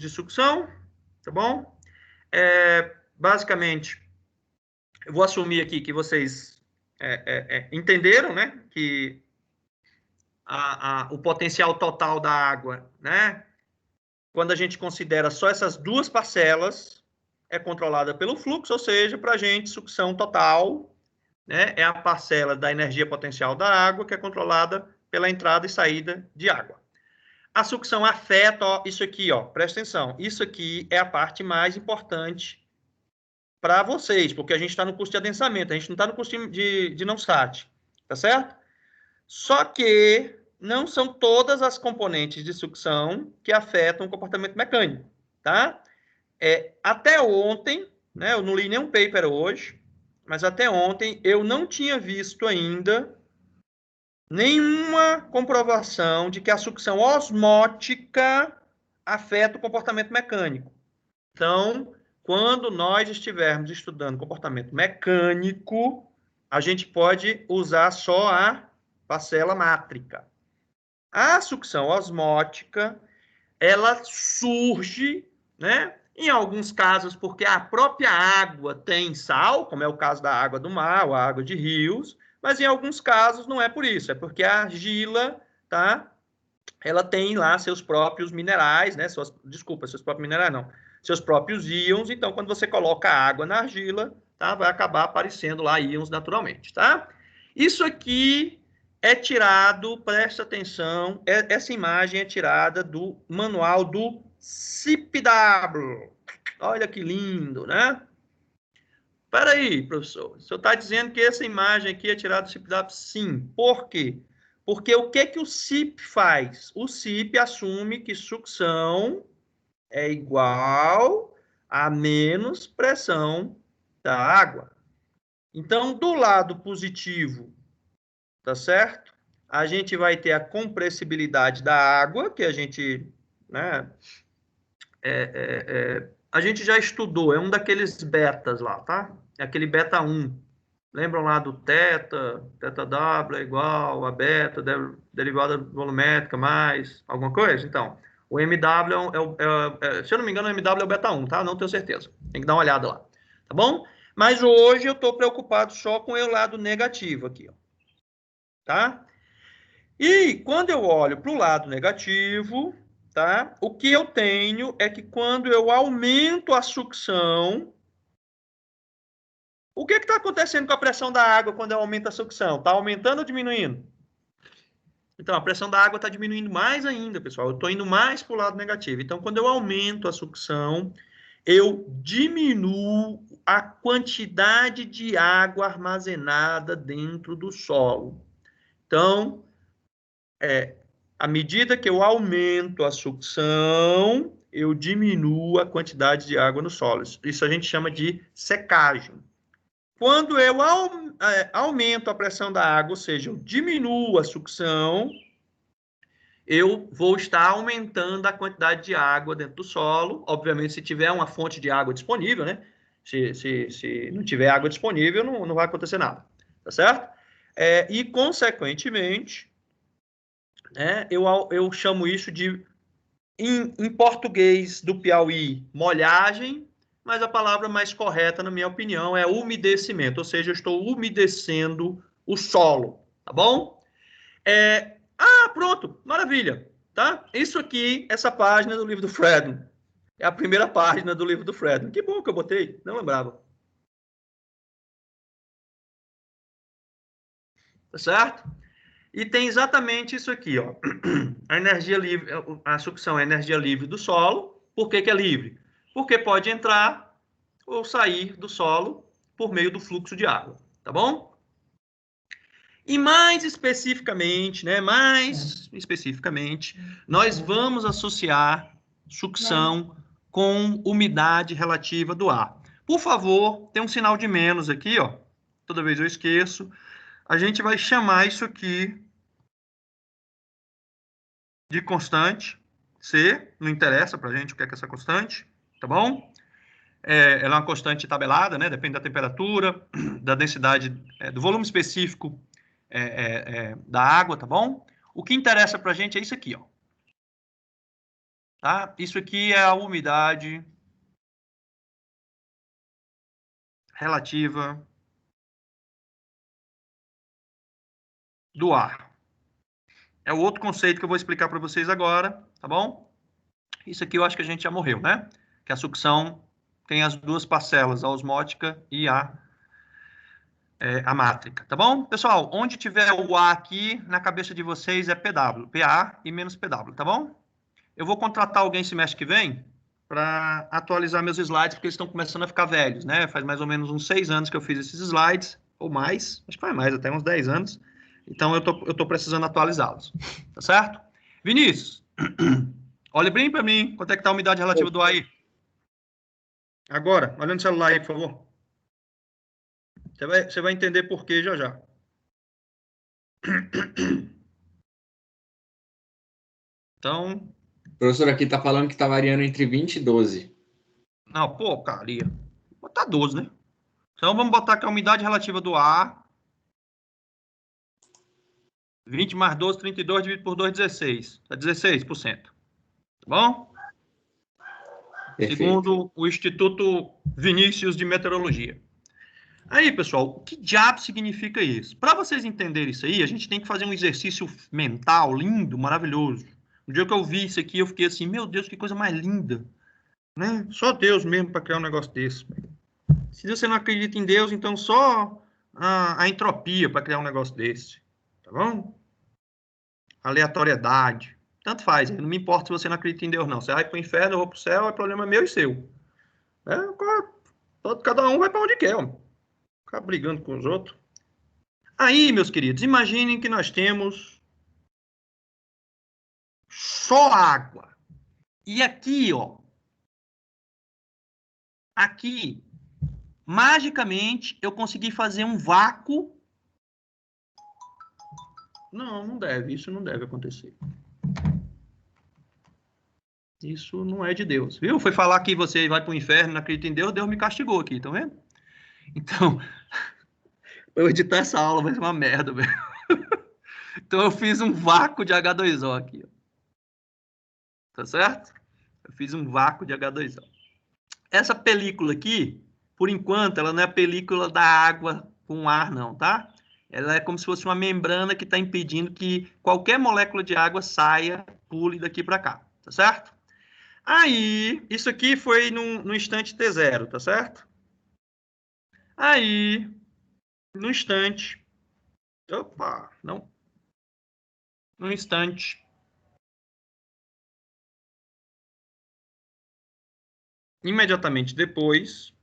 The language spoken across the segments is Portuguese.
de sucção, tá bom? Basicamente, eu vou assumir aqui que vocês entenderam, né? Que o potencial total da água, né? Quando a gente considera só essas duas parcelas, é controlada pelo fluxo, ou seja, para a gente, sucção total, né, é a parcela da energia potencial da água que é controlada pela entrada e saída de água. A sucção afeta, ó, isso aqui, ó, presta atenção, isso aqui é a parte mais importante para vocês, porque a gente está no curso de adensamento, a gente não está no curso de não-sat, tá certo? Só que não são todas as componentes de sucção que afetam o comportamento mecânico, tá? Até ontem, né, eu não li nenhum paper hoje, mas até ontem eu não tinha visto ainda nenhuma comprovação de que a sucção osmótica afeta o comportamento mecânico. Então, quando nós estivermos estudando comportamento mecânico, a gente pode usar só a parcela mátrica. A sucção osmótica, ela surge, né, em alguns casos porque a própria água tem sal, como é o caso da água do mar, ou a água de rios, mas em alguns casos não é por isso, é porque a argila, tá, ela tem lá seus próprios minerais, né, seus próprios minerais não, seus próprios íons, então quando você coloca água na argila, tá, vai acabar aparecendo lá íons naturalmente, tá? Isso aqui é tirado, presta atenção, essa imagem é tirada do manual do CIPW. Olha que lindo, né? Espera aí, professor. O senhor está dizendo que essa imagem aqui é tirada do CIPW? Sim. Por quê? Porque o que o CIP faz? O CIP assume que sucção é igual a menos pressão da água. Então, do lado positivo, tá certo? A gente vai ter a compressibilidade da água, que a gente, né, a gente já estudou, é um daqueles betas lá, tá? É aquele beta 1. Lembram lá do teta W é igual a beta, derivada volumétrica mais alguma coisa? Então, o MW se eu não me engano, o MW é o beta 1, tá? Não tenho certeza. Tem que dar uma olhada lá, tá bom? Mas hoje eu estou preocupado só com o lado negativo aqui, ó. Tá? E quando eu olho para o lado negativo, tá? O que eu tenho é que quando eu aumento a sucção, o que está acontecendo com a pressão da água quando eu aumento a sucção? Está aumentando ou diminuindo? Então, a pressão da água está diminuindo mais ainda, pessoal. Eu estou indo mais para o lado negativo. Então, quando eu aumento a sucção, eu diminuo a quantidade de água armazenada dentro do solo. Então, à medida que eu aumento a sucção, eu diminuo a quantidade de água no solo. Isso a gente chama de secagem. Quando eu aumento a pressão da água, ou seja, eu diminuo a sucção, eu vou estar aumentando a quantidade de água dentro do solo. Obviamente, se tiver uma fonte de água disponível, né? Se não tiver água disponível, não vai acontecer nada, tá certo? E, consequentemente, né, eu chamo isso de, em português do Piauí, molhagem, mas a palavra mais correta, na minha opinião, é umedecimento, ou seja, eu estou umedecendo o solo, tá bom? Pronto, maravilha, tá? Isso aqui, essa página do livro do Fredman, é a primeira página do livro do Fredman. Que bom que eu botei, não lembrava. Tá certo? E tem exatamente isso aqui, ó. A energia livre, a sucção é a energia livre do solo. Por que é livre? Porque pode entrar ou sair do solo por meio do fluxo de água, tá bom? E mais especificamente, né, nós vamos associar sucção com umidade relativa do ar. Por favor, tem um sinal de menos aqui, ó. Toda vez eu esqueço. A gente vai chamar isso aqui de constante C, não interessa para a gente o que é essa constante, tá bom? Ela é uma constante tabelada, né? Depende da temperatura, da densidade, do volume específico da água, tá bom? O que interessa para a gente é isso aqui, ó. tá? Isso aqui é a umidade relativa do ar. É o outro conceito que eu vou explicar para vocês agora, tá bom? Isso aqui eu acho que a gente já morreu, né? Que a sucção tem as duas parcelas, a osmótica e a mátrica, tá bom? Pessoal, onde tiver o A aqui, na cabeça de vocês é PW, PA e menos PW, tá bom? Eu vou contratar alguém semestre que vem para atualizar meus slides, porque eles estão começando a ficar velhos, né? Faz mais ou menos uns 6 anos que eu fiz esses slides, ou mais, acho que faz mais, até uns 10 anos. Então, eu tô precisando atualizá-los, tá certo? Vinícius, olha bem para mim, quanto é que está a umidade relativa do ar aí? Agora, olha no celular aí, por favor. Você vai entender por quê já já. Então... O professor aqui está falando que está variando entre 20 e 12. Não, pô, cara, ia botar 12, né? Então, vamos botar aqui a umidade relativa do ar. 20 mais 12, 32, dividido por 2, 16. Dá 16%. Tá bom? Perfeito. Segundo o Instituto Vinícius de Meteorologia. Aí, pessoal, o que diabo significa isso? Para vocês entenderem isso aí, a gente tem que fazer um exercício mental lindo, maravilhoso. No dia que eu vi isso aqui, eu fiquei assim, meu Deus, que coisa mais linda. Né? Só Deus mesmo para criar um negócio desse. Se você não acredita em Deus, então só a entropia para criar um negócio desse. Tá bom? Aleatoriedade. Tanto faz, não me importa se você não acredita em Deus, não. Você vai para o inferno, eu vou para o céu, é problema meu e seu. Cada um vai para onde quer, homem. Ficar brigando com os outros. Aí, meus queridos, imaginem que nós temos só água. E aqui, ó. Aqui, magicamente, eu consegui fazer um vácuo. Não, não deve. Isso não deve acontecer. Isso não é de Deus, viu? Foi falar que você vai para o inferno, não acredita em Deus, Deus me castigou aqui, tá vendo? Então, eu editar essa aula vai ser uma merda, velho. Então, eu fiz um vácuo de H2O aqui, ó. Tá certo? Eu fiz um vácuo de H2O. Essa película aqui, por enquanto, ela não é a película da água com ar, não, tá? Ela é como se fosse uma membrana que está impedindo que qualquer molécula de água saia, pule daqui para cá, tá certo? Aí, isso aqui foi no instante T0, tá certo? Aí, no instante... Opa, não. No instante... Imediatamente depois...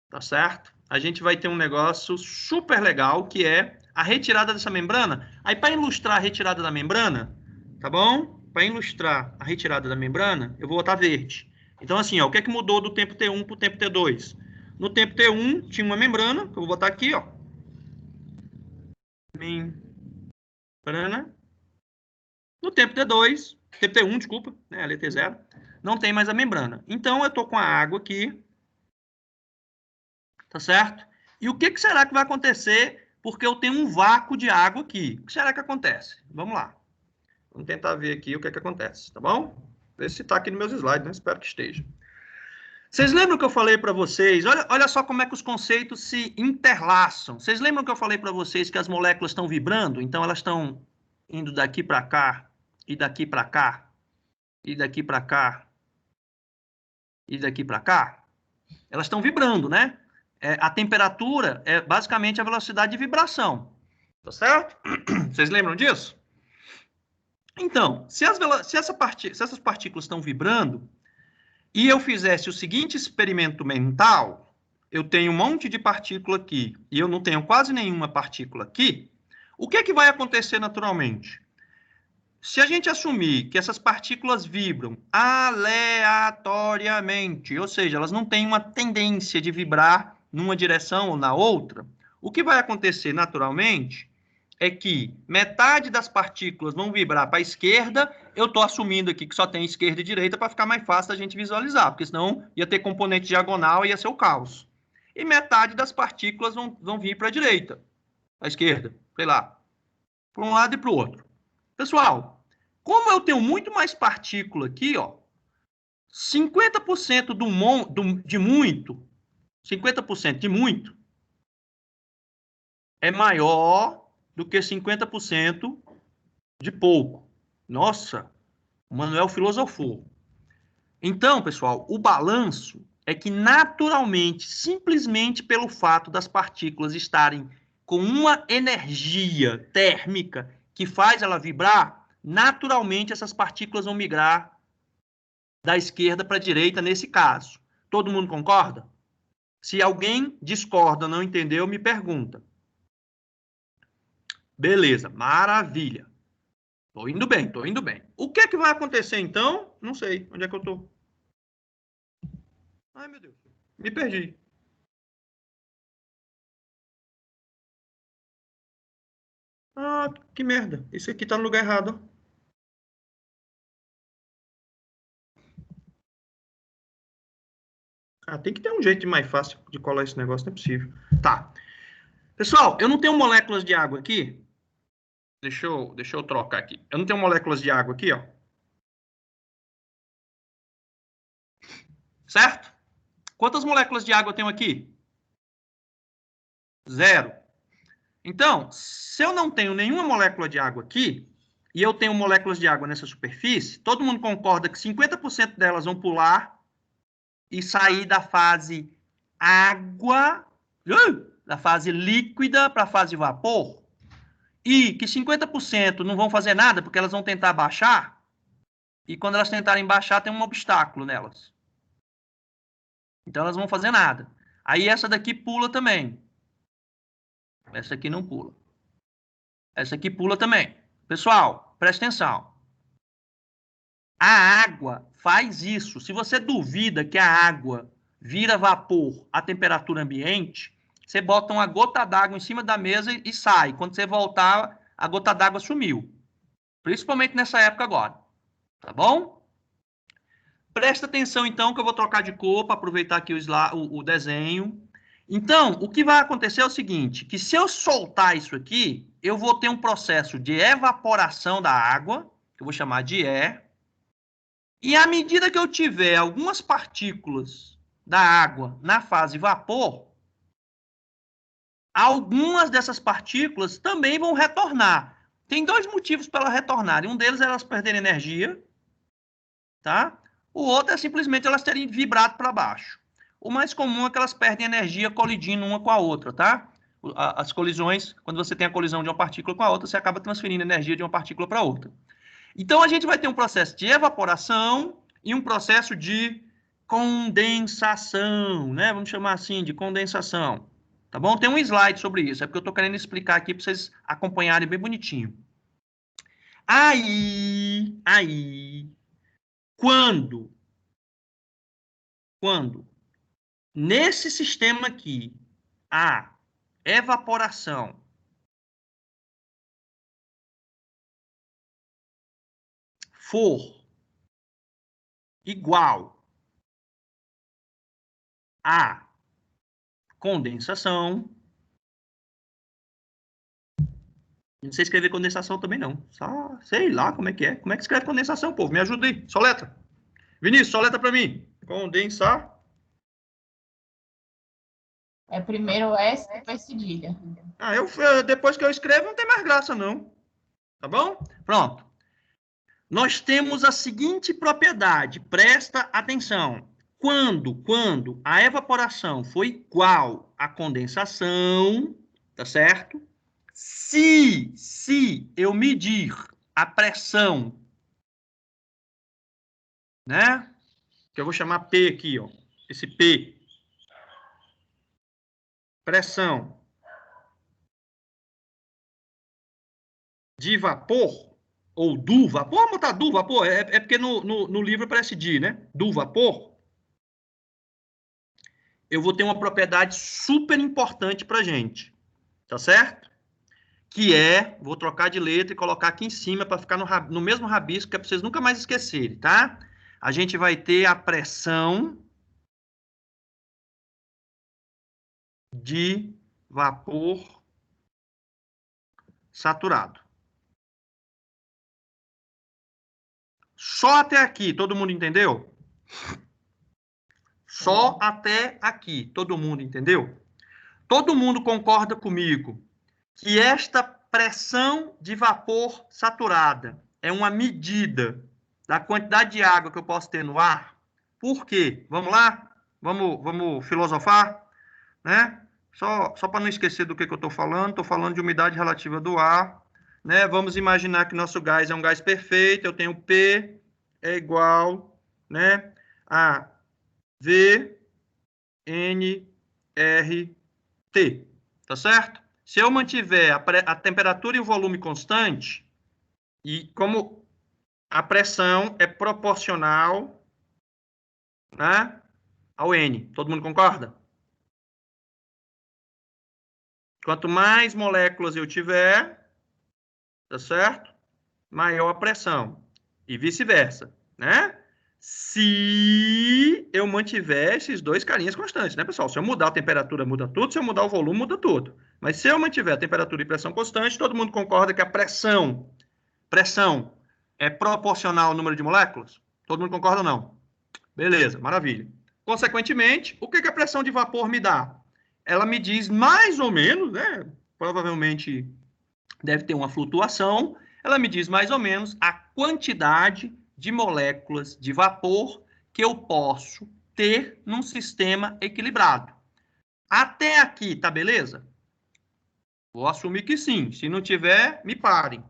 Tá certo? A gente vai ter um negócio super legal, que é a retirada dessa membrana. Aí, para ilustrar a retirada da membrana, tá bom? Para ilustrar a retirada da membrana, eu vou botar verde. Então, assim, ó, o que é que mudou do tempo T1 para o tempo T2? No tempo T1, tinha uma membrana, que eu vou botar aqui, ó. Membrana. No tempo T2, tempo T1, desculpa, né, ali T0, não tem mais a membrana. Então, eu tô com a água aqui, tá certo? E o que será que vai acontecer porque eu tenho um vácuo de água aqui? O que será que acontece? Vamos lá. Vamos tentar ver aqui o que acontece, tá bom? Ver se está aqui nos meus slides, né? Espero que esteja. Vocês lembram que eu falei para vocês? Olha só como é que os conceitos se interlaçam. Vocês lembram que eu falei para vocês que as moléculas estão vibrando? Então, elas estão indo daqui para cá, e daqui para cá, e daqui para cá, e daqui para cá? Elas estão vibrando, né? A temperatura é basicamente a velocidade de vibração. Tá certo? Vocês lembram disso? Então, se essas partículas estão vibrando, e eu fizesse o seguinte experimento mental, eu tenho um monte de partícula aqui, e eu não tenho quase nenhuma partícula aqui, o que é que vai acontecer naturalmente? Se a gente assumir que essas partículas vibram aleatoriamente, ou seja, elas não têm uma tendência de vibrar numa direção ou na outra, o que vai acontecer naturalmente é que metade das partículas vão vibrar para a esquerda. Eu estou assumindo aqui que só tem esquerda e direita para ficar mais fácil da gente visualizar, porque senão ia ter componente diagonal e ia ser o caos. e metade das partículas vão vir para a direita, para a esquerda, sei lá, para um lado e para o outro. Pessoal, como eu tenho muito mais partícula aqui, ó, 50% de muito, 50% de muito, é maior do que 50% de pouco. Nossa, o Manuel filosofou. Então, pessoal, o balanço é que naturalmente, simplesmente pelo fato das partículas estarem com uma energia térmica que faz ela vibrar, naturalmente essas partículas vão migrar da esquerda para a direita nesse caso. Todo mundo concorda? Se alguém discorda, não entendeu, me pergunta. Beleza, maravilha. Tô indo bem, tô indo bem. O que é que vai acontecer então? Não sei. Onde é que eu tô? Ai, meu Deus. Me perdi. Ah, que merda. Isso aqui tá no lugar errado. Ah, tem que ter um jeito mais fácil de colar esse negócio, não é possível. Tá. Pessoal, eu não tenho moléculas de água aqui. Deixa eu trocar aqui. Eu não tenho moléculas de água aqui, ó. Certo? Quantas moléculas de água eu tenho aqui? 0. Então, se eu não tenho nenhuma molécula de água aqui, e eu tenho moléculas de água nessa superfície, todo mundo concorda que 50% delas vão pular e sair da fase água, da fase líquida para a fase vapor, e que 50% não vão fazer nada porque elas vão tentar baixar, e quando elas tentarem baixar tem um obstáculo nelas. Então elas não vão fazer nada. Aí essa daqui pula também. Essa aqui não pula. Essa aqui pula também. Pessoal, presta atenção. A água faz isso. Se você duvida que a água vira vapor a temperatura ambiente, você bota uma gota d'água em cima da mesa e sai. Quando você voltar, a gota d'água sumiu. Principalmente nessa época agora. Tá bom? Presta atenção, então, que eu vou trocar de cor para aproveitar aqui o desenho. Então, o que vai acontecer é o seguinte, que se eu soltar isso aqui, eu vou ter um processo de evaporação da água, que eu vou chamar de E, e à medida que eu tiver algumas partículas da água na fase vapor, algumas dessas partículas também vão retornar. Tem dois motivos para elas retornarem. Um deles é elas perderem energia, tá? O outro é simplesmente elas terem vibrado para baixo. O mais comum é que elas perdem energia colidindo uma com a outra, tá? As colisões, quando você tem a colisão de uma partícula com a outra, você acaba transferindo energia de uma partícula para outra. Então, a gente vai ter um processo de evaporação e um processo de condensação, né? Vamos chamar assim, de condensação. Tá bom? Tem um slide sobre isso, é porque eu estou querendo explicar aqui para vocês acompanharem bem bonitinho. Aí, quando nesse sistema aqui a evaporação for igual a condensação, não sei escrever condensação também não, só sei lá como é que é. Como é que escreve condensação, povo? Me ajuda aí, soletra. Vinícius, soletra para mim. Condensar. É primeiro S, depois cedilha. Ah, depois que eu escrevo não tem mais graça não. Tá bom? Pronto. Nós temos a seguinte propriedade, presta atenção. Quando a evaporação for igual à condensação, tá certo? Se eu medir a pressão, né? Que eu vou chamar P aqui, ó. Esse P. Pressão de vapor, ou do vapor, vamos botar do vapor, é porque no livro aparece de, né? Do vapor. Eu vou ter uma propriedade super importante para a gente, tá certo? Que é, vou trocar de letra e colocar aqui em cima para ficar no mesmo rabisco, que é para vocês nunca mais esquecerem, tá? A gente vai ter a pressão de vapor saturado. Só até aqui, todo mundo entendeu? Só até aqui, todo mundo entendeu? Todo mundo concorda comigo que esta pressão de vapor saturada é uma medida da quantidade de água que eu posso ter no ar? Por quê? Vamos lá? Vamos filosofar? Né? Só para não esquecer do que eu estou falando de umidade relativa do ar. Né? Vamos imaginar que nosso gás é um gás perfeito, eu tenho P é igual, né, a V, N, R, T. Tá certo? Se eu mantiver a temperatura e o volume constante, e como a pressão é proporcional, né, ao N. Todo mundo concorda? Quanto mais moléculas eu tiver, tá certo? Maior a pressão. E vice-versa, né? Se eu mantiver esses dois carinhas constantes, né, pessoal? Se eu mudar a temperatura, muda tudo. Se eu mudar o volume, muda tudo. Mas se eu mantiver a temperatura e pressão constante, todo mundo concorda que a pressão é proporcional ao número de moléculas? Todo mundo concorda ou não? Beleza, maravilha. Consequentemente, o que a pressão de vapor me dá? Ela me diz mais ou menos, né? Provavelmente deve ter uma flutuação. Ela me diz mais ou menos a quantidade de moléculas de vapor que eu posso ter num sistema equilibrado. Até aqui, tá beleza? Vou assumir que sim. Se não tiver, me parem.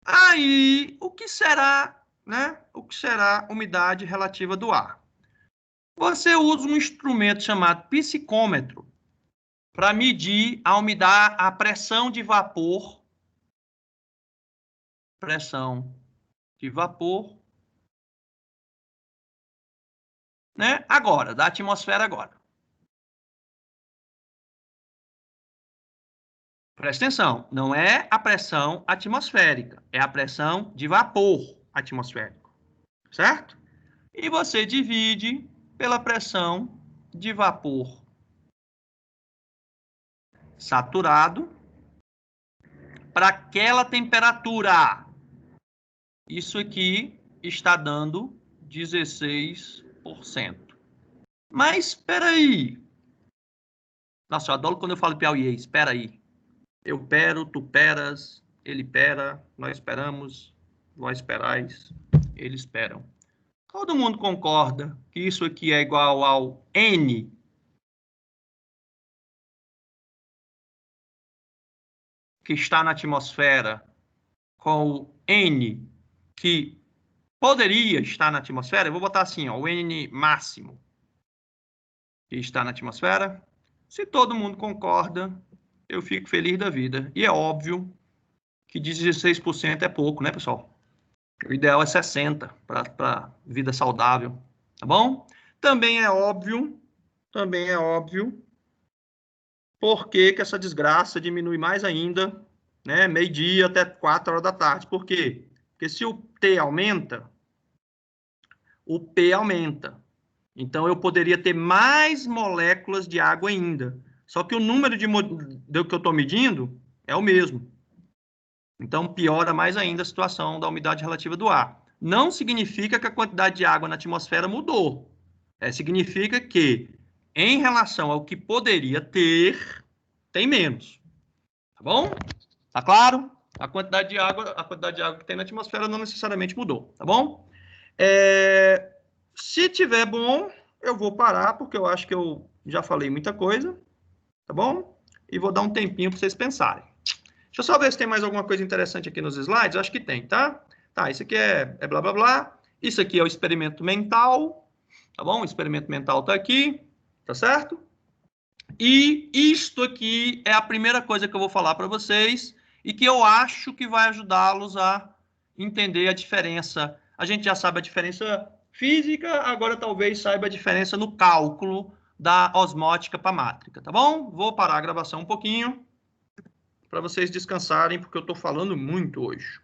Aí, o que será, né? O que será umidade relativa do ar? Você usa um instrumento chamado psicômetro para medir a umidade, a pressão de vapor. Pressão de vapor, né? Agora, da atmosfera agora. Presta atenção, não é a pressão atmosférica, é a pressão de vapor atmosférico, certo? E você divide pela pressão de vapor saturado para aquela temperatura. Isso aqui está dando 16%. Mas espera aí. Nossa, eu adoro quando eu falo piauiês. Espera aí. Eu pero, tu peras, ele pera, nós esperamos, vós esperais, eles esperam. Todo mundo concorda que isso aqui é igual ao N que está na atmosfera com o N que poderia estar na atmosfera? Eu vou botar assim, ó, o N máximo que está na atmosfera. Se todo mundo concorda, eu fico feliz da vida. E é óbvio que 16% é pouco, né, pessoal? O ideal é 60% para vida saudável, tá bom? Também é óbvio, por que essa desgraça diminui mais ainda, né, meio-dia até 4 horas da tarde. Por quê? Porque se o T aumenta, o P aumenta. Então, eu poderia ter mais moléculas de água ainda. Só que o número do que eu estou medindo é o mesmo. Então, piora mais ainda a situação da umidade relativa do ar. Não significa que a quantidade de água na atmosfera mudou. Significa que, em relação ao que poderia ter, tem menos. Tá bom? Tá claro? A quantidade de água que tem na atmosfera não necessariamente mudou. Tá bom? Se tiver bom, eu vou parar, porque eu acho que eu já falei muita coisa. Tá bom? E vou dar um tempinho para vocês pensarem. Deixa eu só ver se tem mais alguma coisa interessante aqui nos slides. Eu acho que tem, tá? Tá, isso aqui é blá, blá, blá. Isso aqui é o experimento mental, tá bom? O experimento mental tá aqui, tá certo? E isto aqui é a primeira coisa que eu vou falar para vocês e que eu acho que vai ajudá-los a entender a diferença. A gente já sabe a diferença física, agora talvez saiba a diferença no cálculo da osmótica para mátrica, tá bom? Vou parar a gravação um pouquinho para vocês descansarem, porque eu estou falando muito hoje.